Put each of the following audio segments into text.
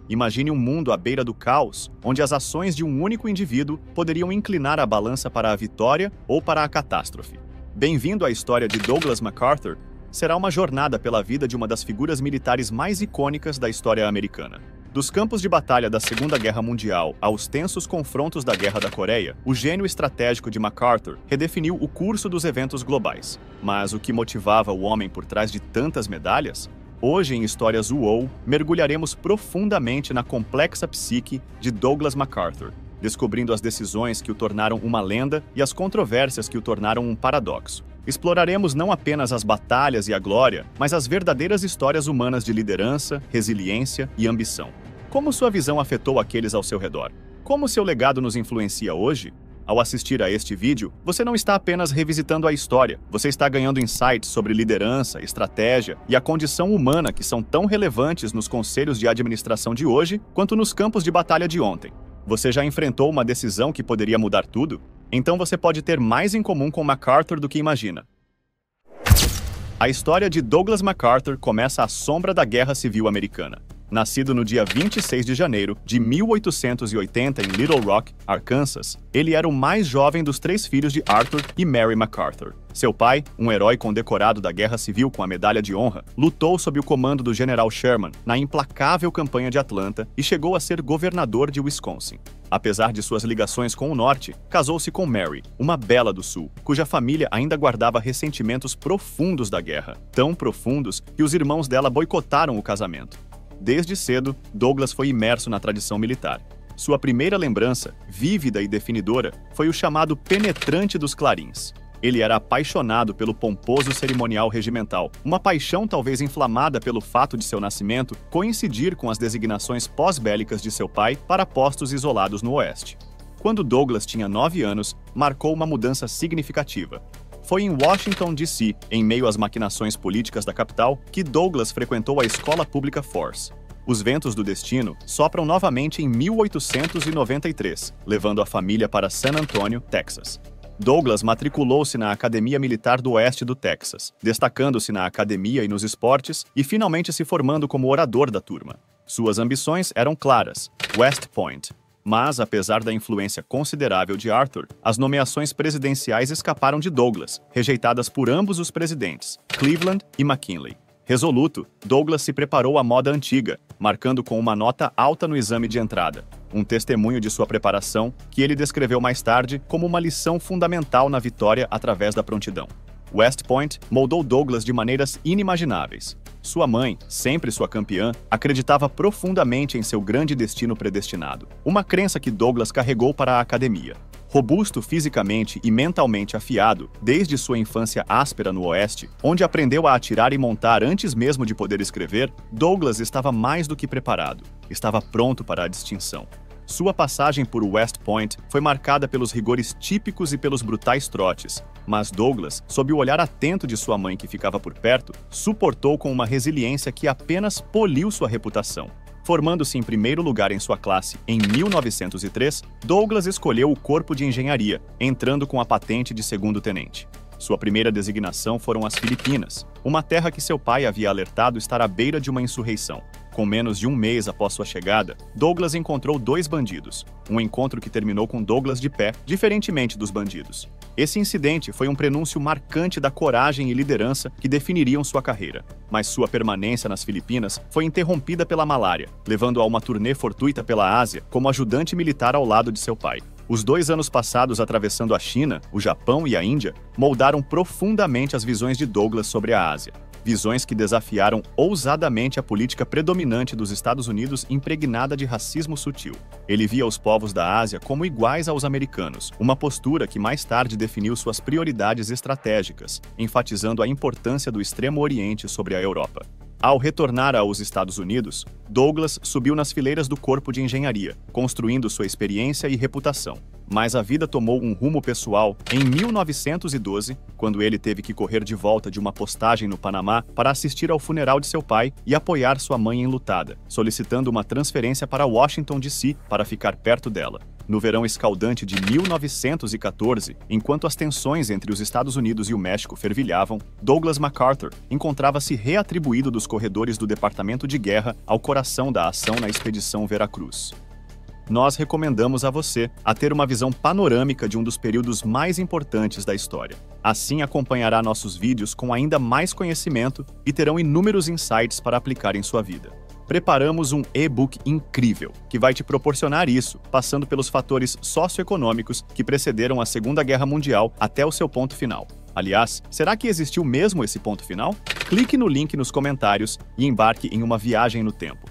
Imagine um mundo à beira do caos, onde as ações de um único indivíduo poderiam inclinar a balança para a vitória ou para a catástrofe. Bem-vindo à história de Douglas MacArthur. Será uma jornada pela vida de uma das figuras militares mais icônicas da história americana. Dos campos de batalha da Segunda Guerra Mundial aos tensos confrontos da Guerra da Coreia, o gênio estratégico de MacArthur redefiniu o curso dos eventos globais. Mas o que motivava o homem por trás de tantas medalhas? Hoje, em Histórias UOL, mergulharemos profundamente na complexa psique de Douglas MacArthur, descobrindo as decisões que o tornaram uma lenda e as controvérsias que o tornaram um paradoxo. Exploraremos não apenas as batalhas e a glória, mas as verdadeiras histórias humanas de liderança, resiliência e ambição. Como sua visão afetou aqueles ao seu redor? Como seu legado nos influencia hoje? Ao assistir a este vídeo, você não está apenas revisitando a história, você está ganhando insights sobre liderança, estratégia e a condição humana que são tão relevantes nos conselhos de administração de hoje quanto nos campos de batalha de ontem. Você já enfrentou uma decisão que poderia mudar tudo? Então você pode ter mais em comum com MacArthur do que imagina. A história de Douglas MacArthur começa à sombra da Guerra Civil Americana. Nascido no dia 26 de janeiro de 1880 em Little Rock, Arkansas, ele era o mais jovem dos 3 filhos de Arthur e Mary MacArthur. Seu pai, um herói condecorado da Guerra Civil com a Medalha de Honra, lutou sob o comando do general Sherman na implacável campanha de Atlanta e chegou a ser governador de Wisconsin. Apesar de suas ligações com o Norte, casou-se com Mary, uma bela do Sul, cuja família ainda guardava ressentimentos profundos da guerra, tão profundos que os irmãos dela boicotaram o casamento. Desde cedo, Douglas foi imerso na tradição militar. Sua primeira lembrança, vívida e definidora, foi o chamado penetrante dos clarins. Ele era apaixonado pelo pomposo cerimonial regimental, uma paixão talvez inflamada pelo fato de seu nascimento coincidir com as designações pós-bélicas de seu pai para postos isolados no Oeste. Quando Douglas tinha 9 anos, marcou uma mudança significativa. Foi em Washington, D.C., em meio às maquinações políticas da capital, que Douglas frequentou a escola pública Force. Os ventos do destino sopram novamente em 1893, levando a família para San Antonio, Texas. Douglas matriculou-se na Academia Militar do Oeste do Texas, destacando-se na academia e nos esportes e finalmente se formando como orador da turma. Suas ambições eram claras: West Point. Mas, apesar da influência considerável de Arthur, as nomeações presidenciais escaparam de Douglas, rejeitadas por ambos os presidentes, Cleveland e McKinley. Resoluto, Douglas se preparou à moda antiga, marcando com uma nota alta no exame de entrada, um testemunho de sua preparação que ele descreveu mais tarde como uma lição fundamental na vitória através da prontidão. West Point moldou Douglas de maneiras inimagináveis. Sua mãe, sempre sua campeã, acreditava profundamente em seu grande destino predestinado, uma crença que Douglas carregou para a academia. Robusto fisicamente e mentalmente afiado, desde sua infância áspera no Oeste, onde aprendeu a atirar e montar antes mesmo de poder escrever, Douglas estava mais do que preparado, estava pronto para a distinção. Sua passagem por West Point foi marcada pelos rigores típicos e pelos brutais trotes, mas Douglas, sob o olhar atento de sua mãe que ficava por perto, suportou com uma resiliência que apenas poliu sua reputação. Formando-se em primeiro lugar em sua classe em 1903, Douglas escolheu o Corpo de Engenharia, entrando com a patente de segundo-tenente. Sua primeira designação foram as Filipinas, uma terra que seu pai havia alertado estar à beira de uma insurreição. Com menos de um mês após sua chegada, Douglas encontrou 2 bandidos, um encontro que terminou com Douglas de pé, diferentemente dos bandidos. Esse incidente foi um prenúncio marcante da coragem e liderança que definiriam sua carreira. Mas sua permanência nas Filipinas foi interrompida pela malária, levando a uma turnê fortuita pela Ásia como ajudante militar ao lado de seu pai. Os 2 anos passados atravessando a China, o Japão e a Índia moldaram profundamente as visões de Douglas sobre a Ásia. Visões que desafiaram ousadamente a política predominante dos Estados Unidos impregnada de racismo sutil. Ele via os povos da Ásia como iguais aos americanos, uma postura que mais tarde definiu suas prioridades estratégicas, enfatizando a importância do Extremo Oriente sobre a Europa. Ao retornar aos Estados Unidos, Douglas subiu nas fileiras do Corpo de Engenharia, construindo sua experiência e reputação. Mas a vida tomou um rumo pessoal em 1912, quando ele teve que correr de volta de uma postagem no Panamá para assistir ao funeral de seu pai e apoiar sua mãe enlutada, solicitando uma transferência para Washington, D.C. para ficar perto dela. No verão escaldante de 1914, enquanto as tensões entre os Estados Unidos e o México fervilhavam, Douglas MacArthur encontrava-se reatribuído dos corredores do Departamento de Guerra ao coração da ação na Expedição Veracruz. Nós recomendamos a você a ter uma visão panorâmica de um dos períodos mais importantes da história. Assim acompanhará nossos vídeos com ainda mais conhecimento e terão inúmeros insights para aplicar em sua vida. Preparamos um e-book incrível, que vai te proporcionar isso, passando pelos fatores socioeconômicos que precederam a Segunda Guerra Mundial até o seu ponto final. Aliás, será que existiu mesmo esse ponto final? Clique no link nos comentários e embarque em uma viagem no tempo.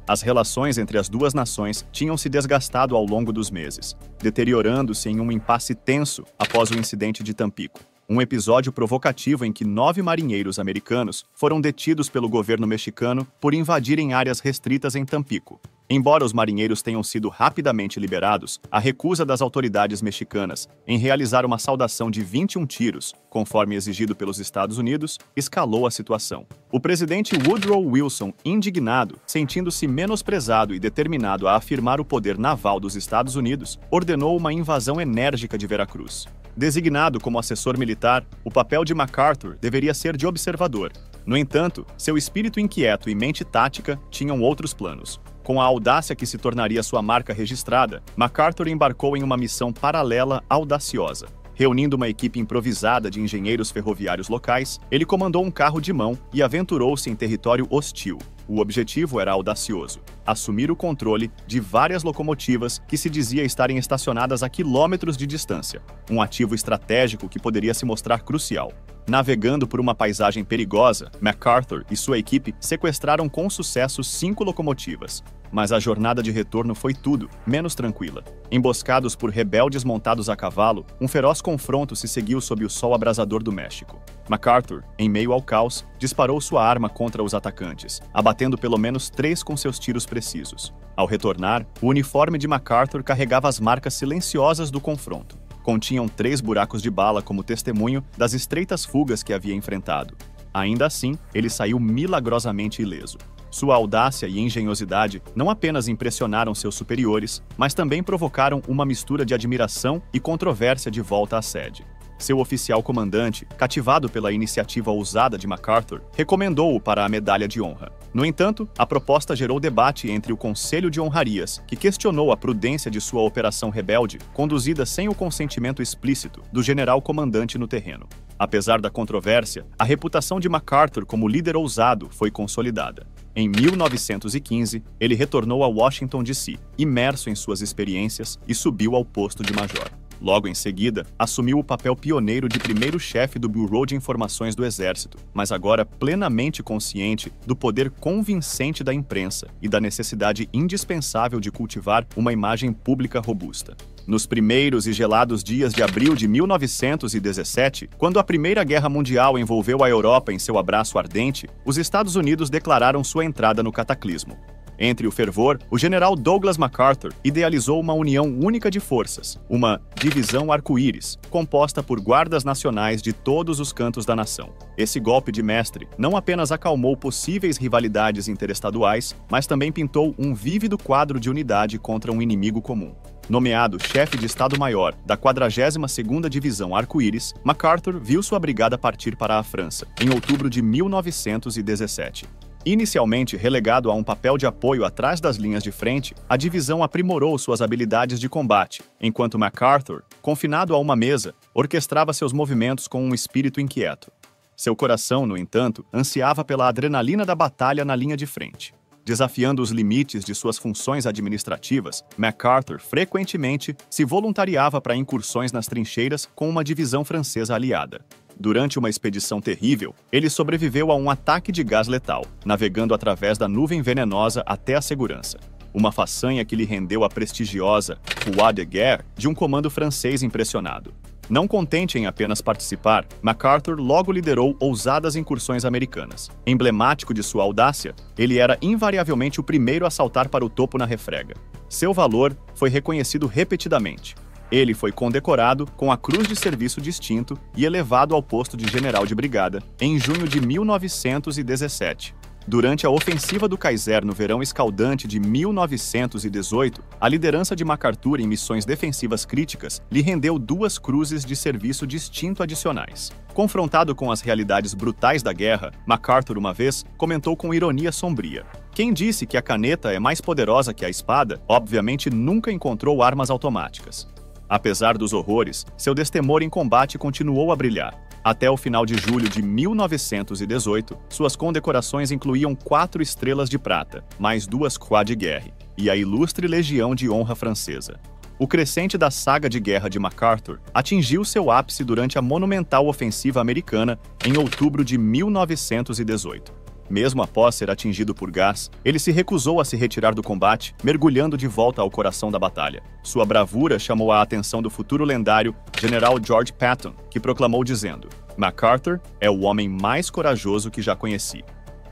As relações entre as duas nações tinham se desgastado ao longo dos meses, deteriorando-se em um impasse tenso após o incidente de Tampico. Um episódio provocativo em que 9 marinheiros americanos foram detidos pelo governo mexicano por invadirem áreas restritas em Tampico. Embora os marinheiros tenham sido rapidamente liberados, a recusa das autoridades mexicanas em realizar uma saudação de 21 tiros, conforme exigido pelos Estados Unidos, escalou a situação. O presidente Woodrow Wilson, indignado, sentindo-se menosprezado e determinado a afirmar o poder naval dos Estados Unidos, ordenou uma invasão enérgica de Veracruz. Designado como assessor militar, o papel de MacArthur deveria ser de observador. No entanto, seu espírito inquieto e mente tática tinham outros planos. Com a audácia que se tornaria sua marca registrada, MacArthur embarcou em uma missão paralela audaciosa. Reunindo uma equipe improvisada de engenheiros ferroviários locais, ele comandou um carro de mão e aventurou-se em território hostil. O objetivo era audacioso: assumir o controle de várias locomotivas que se dizia estarem estacionadas a quilômetros de distância, um ativo estratégico que poderia se mostrar crucial. Navegando por uma paisagem perigosa, MacArthur e sua equipe sequestraram com sucesso 5 locomotivas. Mas a jornada de retorno foi tudo menos tranquila. Emboscados por rebeldes montados a cavalo, um feroz confronto se seguiu sob o sol abrasador do México. MacArthur, em meio ao caos, disparou sua arma contra os atacantes, abatendo pelo menos 3 com seus tiros precisos. Ao retornar, o uniforme de MacArthur carregava as marcas silenciosas do confronto. Continham 3 buracos de bala como testemunho das estreitas fugas que havia enfrentado. Ainda assim, ele saiu milagrosamente ileso. Sua audácia e engenhosidade não apenas impressionaram seus superiores, mas também provocaram uma mistura de admiração e controvérsia de volta à sede. Seu oficial comandante, cativado pela iniciativa ousada de MacArthur, recomendou-o para a Medalha de Honra. No entanto, a proposta gerou debate entre o Conselho de Honrarias, que questionou a prudência de sua operação rebelde, conduzida sem o consentimento explícito do general comandante no terreno. Apesar da controvérsia, a reputação de MacArthur como líder ousado foi consolidada. Em 1915, ele retornou a Washington, D.C., imerso em suas experiências, e subiu ao posto de major. Logo em seguida, assumiu o papel pioneiro de primeiro-chefe do Bureau de Informações do Exército, mas agora plenamente consciente do poder convincente da imprensa e da necessidade indispensável de cultivar uma imagem pública robusta. Nos primeiros e gelados dias de abril de 1917, quando a Primeira Guerra Mundial envolveu a Europa em seu abraço ardente, os Estados Unidos declararam sua entrada no cataclismo. Entre o fervor, o general Douglas MacArthur idealizou uma união única de forças, uma divisão arco-íris, composta por guardas nacionais de todos os cantos da nação. Esse golpe de mestre não apenas acalmou possíveis rivalidades interestaduais, mas também pintou um vívido quadro de unidade contra um inimigo comum. Nomeado chefe de Estado-Maior da 42ª Divisão Arco-Íris, MacArthur viu sua brigada partir para a França, em outubro de 1917. Inicialmente relegado a um papel de apoio atrás das linhas de frente, a divisão aprimorou suas habilidades de combate, enquanto MacArthur, confinado a uma mesa, orquestrava seus movimentos com um espírito inquieto. Seu coração, no entanto, ansiava pela adrenalina da batalha na linha de frente. Desafiando os limites de suas funções administrativas, MacArthur frequentemente se voluntariava para incursões nas trincheiras com uma divisão francesa aliada. Durante uma expedição terrível, ele sobreviveu a um ataque de gás letal, navegando através da nuvem venenosa até a segurança. Uma façanha que lhe rendeu a prestigiosa Croix de Guerre de um comando francês impressionado. Não contente em apenas participar, MacArthur logo liderou ousadas incursões americanas. Emblemático de sua audácia, ele era invariavelmente o primeiro a saltar para o topo na refrega. Seu valor foi reconhecido repetidamente. Ele foi condecorado com a Cruz de Serviço Distinto e elevado ao posto de general de brigada em junho de 1917. Durante a ofensiva do Kaiser no verão escaldante de 1918, a liderança de MacArthur em missões defensivas críticas lhe rendeu 2 cruzes de serviço distinto adicionais. Confrontado com as realidades brutais da guerra, MacArthur uma vez comentou com ironia sombria: "Quem disse que a caneta é mais poderosa que a espada, obviamente nunca encontrou armas automáticas." Apesar dos horrores, seu destemor em combate continuou a brilhar. Até o final de julho de 1918, suas condecorações incluíam 4 estrelas de prata, mais 2 Croix de Guerre, e a ilustre Legião de Honra francesa. O crescente da saga de guerra de MacArthur atingiu seu ápice durante a monumental ofensiva americana em outubro de 1918. Mesmo após ser atingido por gás, ele se recusou a se retirar do combate, mergulhando de volta ao coração da batalha. Sua bravura chamou a atenção do futuro lendário General George Patton, que proclamou dizendo: "MacArthur é o homem mais corajoso que já conheci."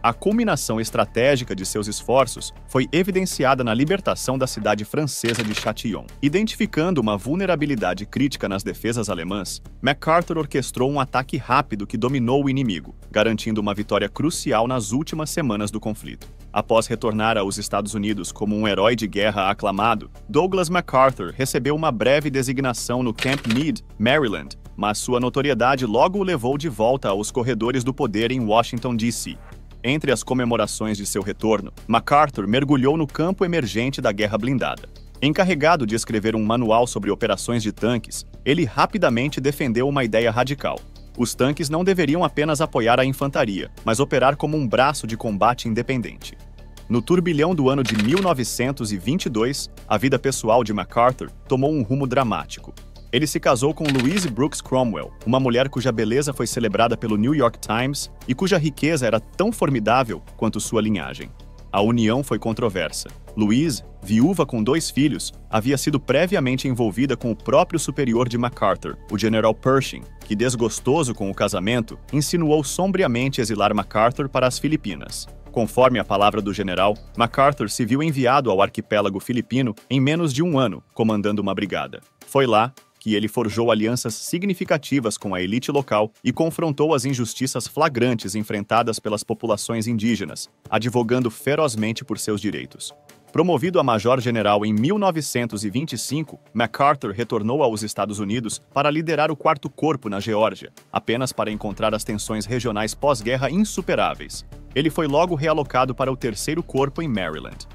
A culminação estratégica de seus esforços foi evidenciada na libertação da cidade francesa de Châtillon. Identificando uma vulnerabilidade crítica nas defesas alemãs, MacArthur orquestrou um ataque rápido que dominou o inimigo, garantindo uma vitória crucial nas últimas semanas do conflito. Após retornar aos Estados Unidos como um herói de guerra aclamado, Douglas MacArthur recebeu uma breve designação no Camp Meade, Maryland, mas sua notoriedade logo o levou de volta aos corredores do poder em Washington, D.C. Entre as comemorações de seu retorno, MacArthur mergulhou no campo emergente da guerra blindada. Encarregado de escrever um manual sobre operações de tanques, ele rapidamente defendeu uma ideia radical. Os tanques não deveriam apenas apoiar a infantaria, mas operar como um braço de combate independente. No turbilhão do ano de 1922, a vida pessoal de MacArthur tomou um rumo dramático. Ele se casou com Louise Brooks Cromwell, uma mulher cuja beleza foi celebrada pelo New York Times e cuja riqueza era tão formidável quanto sua linhagem. A união foi controversa. Louise, viúva com 2 filhos, havia sido previamente envolvida com o próprio superior de MacArthur, o General Pershing, que, desgostoso com o casamento, insinuou sombriamente exilar MacArthur para as Filipinas. Conforme a palavra do general, MacArthur se viu enviado ao arquipélago filipino em menos de 1 ano, comandando uma brigada. Foi lá que ele forjou alianças significativas com a elite local e confrontou as injustiças flagrantes enfrentadas pelas populações indígenas, advogando ferozmente por seus direitos. Promovido a major-general em 1925, MacArthur retornou aos Estados Unidos para liderar o 4º Corpo na Geórgia, apenas para encontrar as tensões regionais pós-guerra insuperáveis. Ele foi logo realocado para o 3º Corpo em Maryland.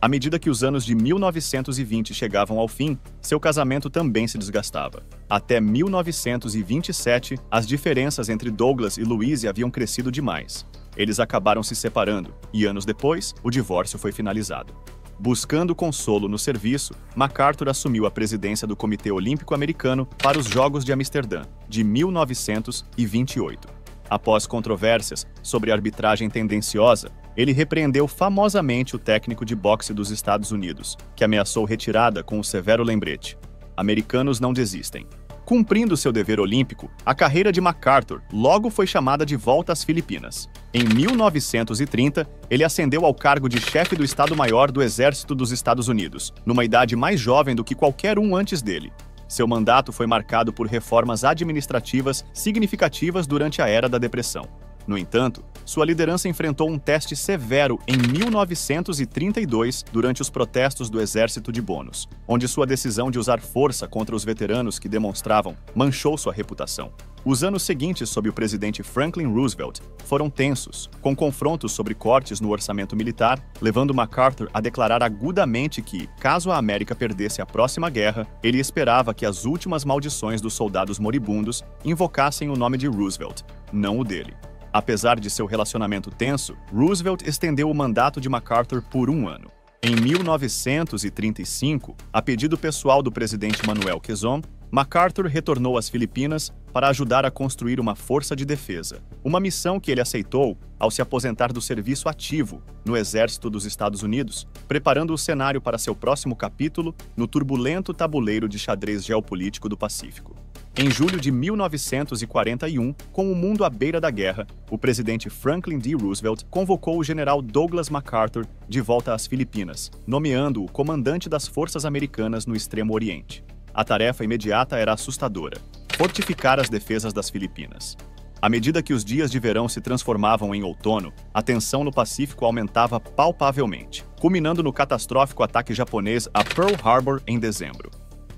À medida que os anos de 1920 chegavam ao fim, seu casamento também se desgastava. Até 1927, as diferenças entre Douglas e Louise haviam crescido demais. Eles acabaram se separando, e anos depois, o divórcio foi finalizado. Buscando consolo no serviço, MacArthur assumiu a presidência do Comitê Olímpico Americano para os Jogos de Amsterdã, de 1928. Após controvérsias sobre arbitragem tendenciosa, ele repreendeu famosamente o técnico de boxe dos Estados Unidos, que ameaçou retirada com o severo lembrete: "Americanos não desistem." Cumprindo seu dever olímpico, a carreira de MacArthur logo foi chamada de volta às Filipinas. Em 1930, ele ascendeu ao cargo de chefe do Estado-Maior do Exército dos Estados Unidos, numa idade mais jovem do que qualquer um antes dele. Seu mandato foi marcado por reformas administrativas significativas durante a Era da Depressão. No entanto, sua liderança enfrentou um teste severo em 1932 durante os protestos do Exército de Bônus, onde sua decisão de usar força contra os veteranos que demonstravam manchou sua reputação. Os anos seguintes sob o presidente Franklin Roosevelt foram tensos, com confrontos sobre cortes no orçamento militar, levando MacArthur a declarar agudamente que, caso a América perdesse a próxima guerra, ele esperava que as últimas maldições dos soldados moribundos invocassem o nome de Roosevelt, não o dele. Apesar de seu relacionamento tenso, Roosevelt estendeu o mandato de MacArthur por 1 ano. Em 1935, a pedido pessoal do presidente Manuel Quezon, MacArthur retornou às Filipinas para ajudar a construir uma força de defesa, uma missão que ele aceitou ao se aposentar do serviço ativo no Exército dos Estados Unidos, preparando o cenário para seu próximo capítulo no turbulento tabuleiro de xadrez geopolítico do Pacífico. Em julho de 1941, com o mundo à beira da guerra, o presidente Franklin D. Roosevelt convocou o general Douglas MacArthur de volta às Filipinas, nomeando-o comandante das forças americanas no Extremo Oriente. a tarefa imediata era assustadora: fortificar as defesas das Filipinas. À medida que os dias de verão se transformavam em outono, a tensão no Pacífico aumentava palpavelmente, culminando no catastrófico ataque japonês a Pearl Harbor em dezembro.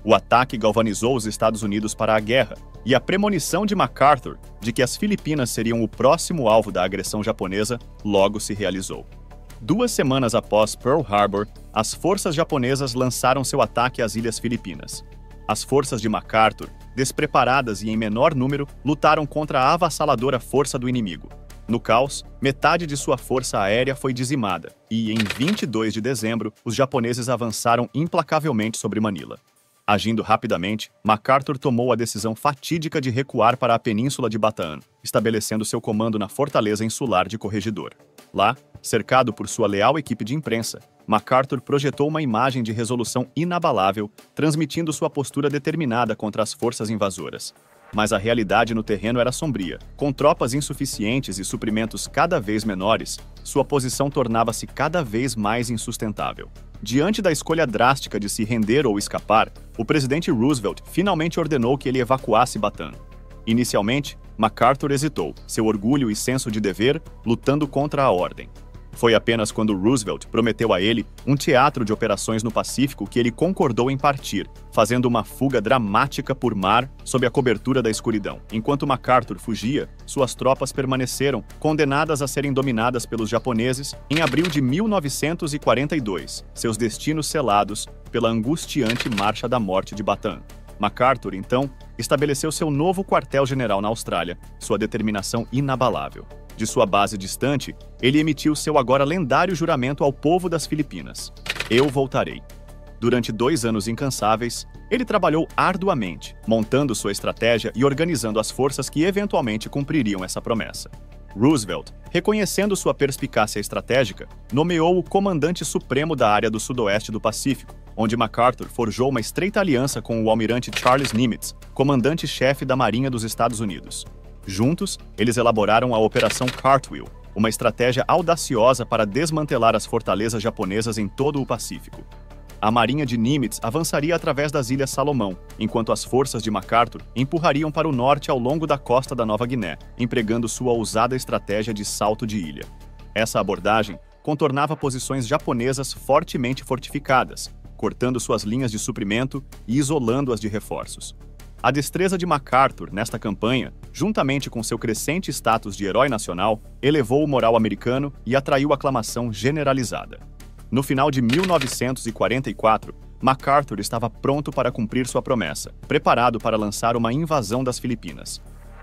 O ataque galvanizou os Estados Unidos para a guerra, e a premonição de MacArthur de que as Filipinas seriam o próximo alvo da agressão japonesa logo se realizou. 2 semanas após Pearl Harbor, as forças japonesas lançaram seu ataque às Ilhas Filipinas. As forças de MacArthur, despreparadas e em menor número, lutaram contra a avassaladora força do inimigo. No caos, metade de sua força aérea foi dizimada, e em 22 de dezembro, os japoneses avançaram implacavelmente sobre Manila. Agindo rapidamente, MacArthur tomou a decisão fatídica de recuar para a península de Bataan, estabelecendo seu comando na fortaleza insular de Corregidor. Lá, cercado por sua leal equipe de imprensa, MacArthur projetou uma imagem de resolução inabalável, transmitindo sua postura determinada contra as forças invasoras. Mas a realidade no terreno era sombria. Com tropas insuficientes e suprimentos cada vez menores, sua posição tornava-se cada vez mais insustentável. Diante da escolha drástica de se render ou escapar, o presidente Roosevelt finalmente ordenou que ele evacuasse Bataan. Inicialmente, MacArthur hesitou, seu orgulho e senso de dever lutando contra a ordem. Foi apenas quando Roosevelt prometeu a ele um teatro de operações no Pacífico que ele concordou em partir, fazendo uma fuga dramática por mar sob a cobertura da escuridão. Enquanto MacArthur fugia, suas tropas permaneceram, condenadas a serem dominadas pelos japoneses, em abril de 1942, seus destinos selados pela angustiante Marcha da Morte de Bataan. MacArthur, então, estabeleceu seu novo quartel-general na Austrália, sua determinação inabalável. De sua base distante, ele emitiu seu agora lendário juramento ao povo das Filipinas: "Eu voltarei". Durante 2 anos incansáveis, ele trabalhou arduamente, montando sua estratégia e organizando as forças que eventualmente cumpririam essa promessa. Roosevelt, reconhecendo sua perspicácia estratégica, nomeou o comandante supremo da área do sudoeste do Pacífico, onde MacArthur forjou uma estreita aliança com o almirante Charles Nimitz, comandante-chefe da Marinha dos Estados Unidos. Juntos, eles elaboraram a Operação Cartwheel, uma estratégia audaciosa para desmantelar as fortalezas japonesas em todo o Pacífico. A Marinha de Nimitz avançaria através das Ilhas Salomão, enquanto as forças de MacArthur empurrariam para o norte ao longo da costa da Nova Guiné, empregando sua ousada estratégia de salto de ilha. Essa abordagem contornava posições japonesas fortemente fortificadas, cortando suas linhas de suprimento e isolando-as de reforços. A destreza de MacArthur nesta campanha, juntamente com seu crescente status de herói nacional, elevou o moral americano e atraiu aclamação generalizada. No final de 1944, MacArthur estava pronto para cumprir sua promessa, preparado para lançar uma invasão das Filipinas.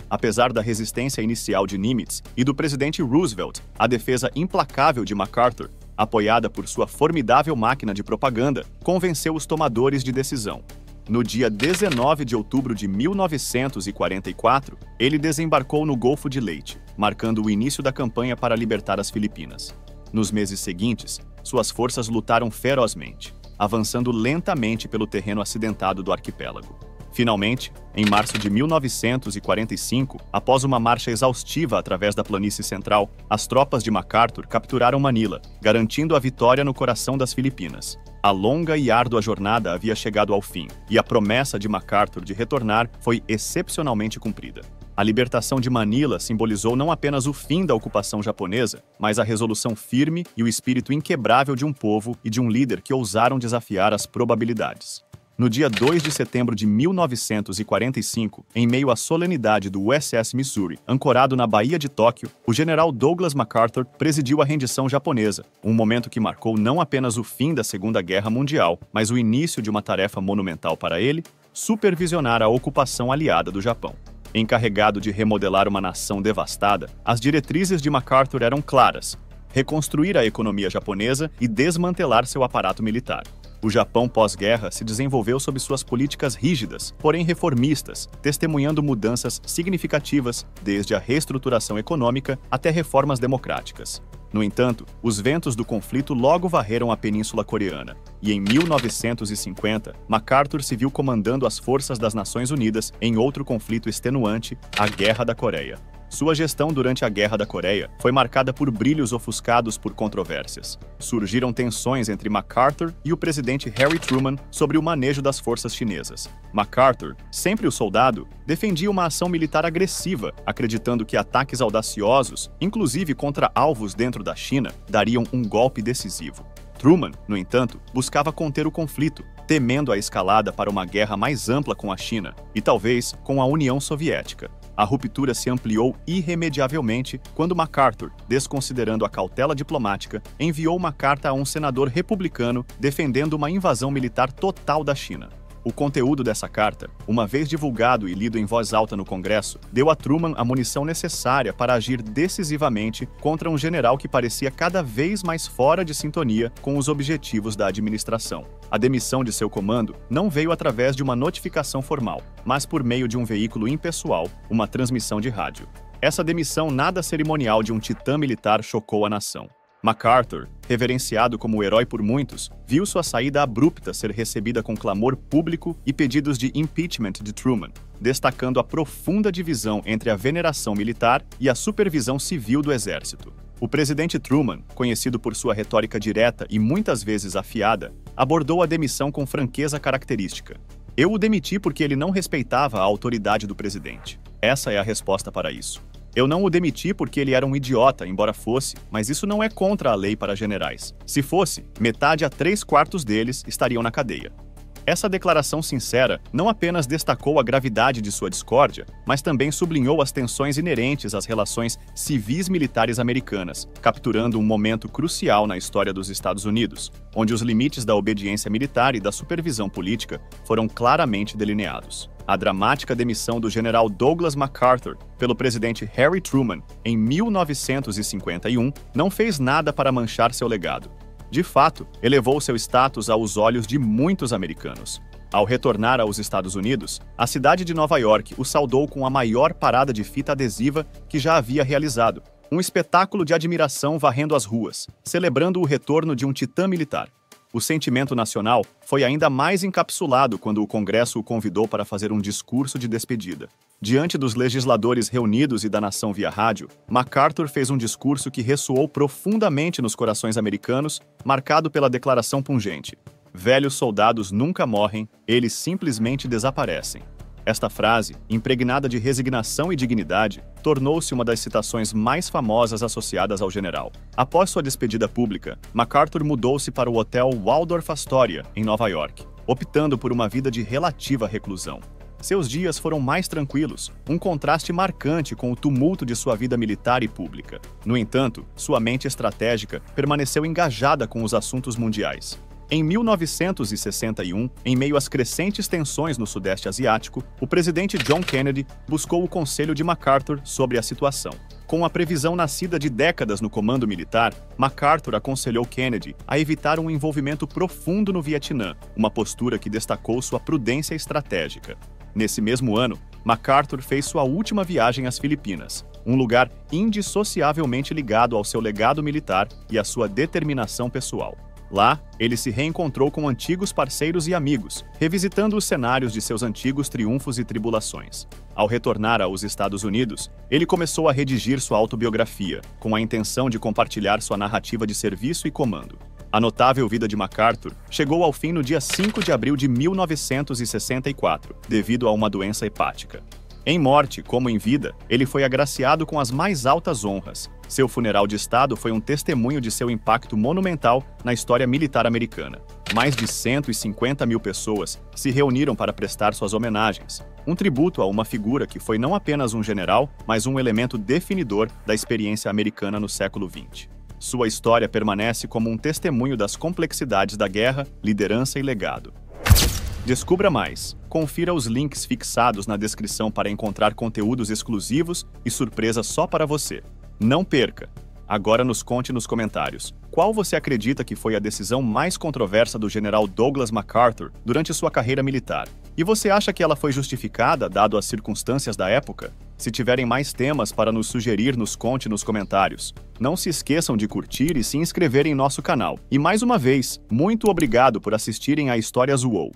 Apesar da resistência inicial de Nimitz e do presidente Roosevelt, a defesa implacável de MacArthur, apoiada por sua formidável máquina de propaganda, convenceu os tomadores de decisão. No dia 19 de outubro de 1944, ele desembarcou no Golfo de Leyte, marcando o início da campanha para libertar as Filipinas. Nos meses seguintes, suas forças lutaram ferozmente, avançando lentamente pelo terreno acidentado do arquipélago. Finalmente, em março de 1945, após uma marcha exaustiva através da planície central, as tropas de MacArthur capturaram Manila, garantindo a vitória no coração das Filipinas. A longa e árdua jornada havia chegado ao fim, e a promessa de MacArthur de retornar foi excepcionalmente cumprida. A libertação de Manila simbolizou não apenas o fim da ocupação japonesa, mas a resolução firme e o espírito inquebrável de um povo e de um líder que ousaram desafiar as probabilidades. No dia 2 de setembro de 1945, em meio à solenidade do USS Missouri, ancorado na Baía de Tóquio, o general Douglas MacArthur presidiu a rendição japonesa, um momento que marcou não apenas o fim da Segunda Guerra Mundial, mas o início de uma tarefa monumental para ele: supervisionar a ocupação aliada do Japão. Encarregado de remodelar uma nação devastada, as diretrizes de MacArthur eram claras: reconstruir a economia japonesa e desmantelar seu aparato militar. O Japão pós-guerra se desenvolveu sob suas políticas rígidas, porém reformistas, testemunhando mudanças significativas desde a reestruturação econômica até reformas democráticas. No entanto, os ventos do conflito logo varreram a Península Coreana, e em 1950, MacArthur se viu comandando as forças das Nações Unidas em outro conflito extenuante, a Guerra da Coreia. Sua gestão durante a Guerra da Coreia foi marcada por brilhos ofuscados por controvérsias. Surgiram tensões entre MacArthur e o presidente Harry Truman sobre o manejo das forças chinesas. MacArthur, sempre o soldado, defendia uma ação militar agressiva, acreditando que ataques audaciosos, inclusive contra alvos dentro da China, dariam um golpe decisivo. Truman, no entanto, buscava conter o conflito, temendo a escalada para uma guerra mais ampla com a China e talvez com a União Soviética. A ruptura se ampliou irremediavelmente quando MacArthur, desconsiderando a cautela diplomática, enviou uma carta a um senador republicano defendendo uma invasão militar total da China. O conteúdo dessa carta, uma vez divulgado e lido em voz alta no Congresso, deu a Truman a munição necessária para agir decisivamente contra um general que parecia cada vez mais fora de sintonia com os objetivos da administração. A demissão de seu comando não veio através de uma notificação formal, mas por meio de um veículo impessoal, uma transmissão de rádio. Essa demissão nada cerimonial de um titã militar chocou a nação. MacArthur, reverenciado como herói por muitos, viu sua saída abrupta ser recebida com clamor público e pedidos de impeachment de Truman, destacando a profunda divisão entre a veneração militar e a supervisão civil do exército. O presidente Truman, conhecido por sua retórica direta e muitas vezes afiada, abordou a demissão com franqueza característica. "Eu o demiti porque ele não respeitava a autoridade do presidente." Essa é a resposta para isso. "Eu não o demiti porque ele era um idiota, embora fosse, mas isso não é contra a lei para generais. Se fosse, metade a 3/4 deles estariam na cadeia." Essa declaração sincera não apenas destacou a gravidade de sua discórdia, mas também sublinhou as tensões inerentes às relações civis-militares americanas, capturando um momento crucial na história dos Estados Unidos, onde os limites da obediência militar e da supervisão política foram claramente delineados. A dramática demissão do general Douglas MacArthur pelo presidente Harry Truman em 1951 não fez nada para manchar seu legado. De fato, elevou seu status aos olhos de muitos americanos. Ao retornar aos Estados Unidos, a cidade de Nova York o saudou com a maior parada de fita adesiva que já havia realizado, um espetáculo de admiração varrendo as ruas, celebrando o retorno de um titã militar. O sentimento nacional foi ainda mais encapsulado quando o Congresso o convidou para fazer um discurso de despedida. Diante dos legisladores reunidos e da nação via rádio, MacArthur fez um discurso que ressoou profundamente nos corações americanos, marcado pela declaração pungente: "Velhos soldados nunca morrem, eles simplesmente desaparecem." Esta frase, impregnada de resignação e dignidade, tornou-se uma das citações mais famosas associadas ao general. Após sua despedida pública, MacArthur mudou-se para o Hotel Waldorf Astoria, em Nova York, optando por uma vida de relativa reclusão. Seus dias foram mais tranquilos, um contraste marcante com o tumulto de sua vida militar e pública. No entanto, sua mente estratégica permaneceu engajada com os assuntos mundiais. Em 1961, em meio às crescentes tensões no Sudeste Asiático, o presidente John Kennedy buscou o conselho de MacArthur sobre a situação. Com a previsão nascida de décadas no comando militar, MacArthur aconselhou Kennedy a evitar um envolvimento profundo no Vietnã, uma postura que destacou sua prudência estratégica. Nesse mesmo ano, MacArthur fez sua última viagem às Filipinas, um lugar indissociavelmente ligado ao seu legado militar e à sua determinação pessoal. Lá, ele se reencontrou com antigos parceiros e amigos, revisitando os cenários de seus antigos triunfos e tribulações. Ao retornar aos Estados Unidos, ele começou a redigir sua autobiografia, com a intenção de compartilhar sua narrativa de serviço e comando. A notável vida de MacArthur chegou ao fim no dia 5 de abril de 1964, devido a uma doença hepática. Em morte, como em vida, ele foi agraciado com as mais altas honras. Seu funeral de Estado foi um testemunho de seu impacto monumental na história militar americana. Mais de 150 mil pessoas se reuniram para prestar suas homenagens, um tributo a uma figura que foi não apenas um general, mas um elemento definidor da experiência americana no século XX. Sua história permanece como um testemunho das complexidades da guerra, liderança e legado. Descubra mais. Confira os links fixados na descrição para encontrar conteúdos exclusivos e surpresas só para você. Não perca! Agora nos conte nos comentários, qual você acredita que foi a decisão mais controversa do general Douglas MacArthur durante sua carreira militar? E você acha que ela foi justificada, dado as circunstâncias da época? Se tiverem mais temas para nos sugerir, nos conte nos comentários. Não se esqueçam de curtir e se inscrever em nosso canal. E mais uma vez, muito obrigado por assistirem a Histórias UOL.